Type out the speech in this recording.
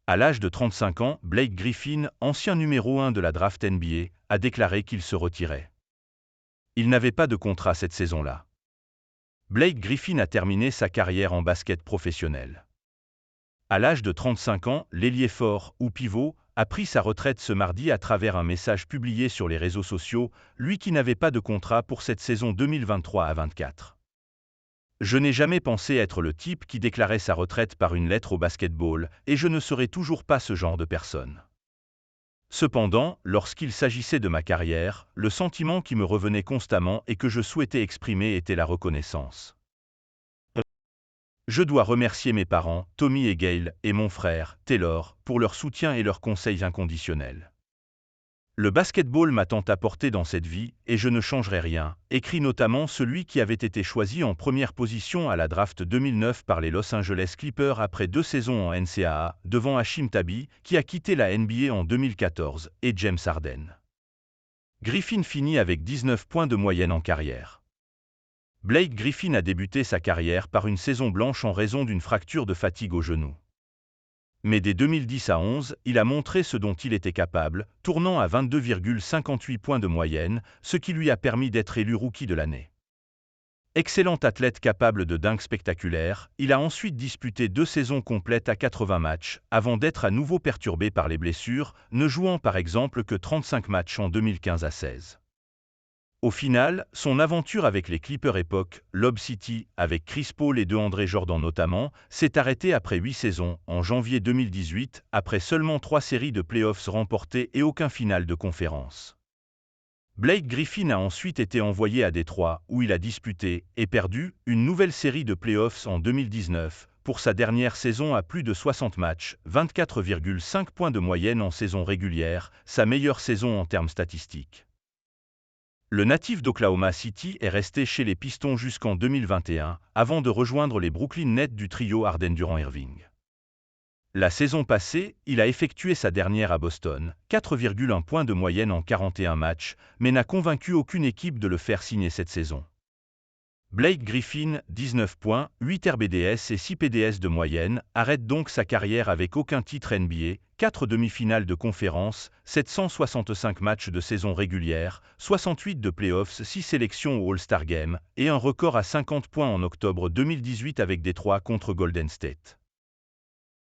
À l'âge de 35 ans, Blake Griffin, ancien numéro 1 de la draft NBA, a déclaré qu'il se retirait. Il n'avait pas de contrat cette saison-là. Blake Griffin a terminé sa carrière en basket professionnel. À l'âge de 35 ans, l'ailier fort, ou pivot, a pris sa retraite ce mardi à travers un message publié sur les réseaux sociaux, lui qui n'avait pas de contrat pour cette saison 2023 à 24. Je n'ai jamais pensé être le type qui déclarait sa retraite par une lettre au basketball, et je ne serai toujours pas ce genre de personne. Cependant, lorsqu'il s'agissait de ma carrière, le sentiment qui me revenait constamment et que je souhaitais exprimer était la reconnaissance. Je dois remercier mes parents, Tommy et Gail, et mon frère, Taylor, pour leur soutien et leurs conseils inconditionnels. Le basketball m'a tant apporté dans cette vie, et je ne changerai rien, écrit notamment celui qui avait été choisi en première position à la draft 2009 par les Los Angeles Clippers après 2 saisons en NCAA, devant Hashim Thabeet, qui a quitté la NBA en 2014, et James Harden. Griffin finit avec 19 points de moyenne en carrière. Blake Griffin a débuté sa carrière par une saison blanche en raison d'une fracture de fatigue au genou. Mais dès 2010 à 11, il a montré ce dont il était capable, tournant à 22,58 points de moyenne, ce qui lui a permis d'être élu rookie de l'année. Excellent athlète capable de dingues spectaculaires, il a ensuite disputé 2 saisons complètes à 80 matchs, avant d'être à nouveau perturbé par les blessures, ne jouant par exemple que 35 matchs en 2015 à 16. Au final, son aventure avec les Clippers époque Lob City, avec Chris Paul et DeAndre Jordan notamment, s'est arrêtée après 8 saisons, en janvier 2018, après seulement 3 séries de playoffs remportées et aucun final de conférence. Blake Griffin a ensuite été envoyé à Détroit, où il a disputé, et perdu, une nouvelle série de playoffs en 2019, pour sa dernière saison à plus de 60 matchs, 24,5 points de moyenne en saison régulière, sa meilleure saison en termes statistiques. Le natif d'Oklahoma City est resté chez les Pistons jusqu'en 2021, avant de rejoindre les Brooklyn Nets du trio Harden-Durant-Irving. La saison passée, il a effectué sa dernière à Boston, 4,1 points de moyenne en 41 matchs, mais n'a convaincu aucune équipe de le faire signer cette saison. Blake Griffin, 19 points, 8 RBDS et 6 PDS de moyenne, arrête donc sa carrière avec aucun titre NBA, 4 demi-finales de conférence, 765 matchs de saison régulière, 68 de playoffs, 6 sélections au All-Star Game, et un record à 50 points en octobre 2018 avec Détroit contre Golden State.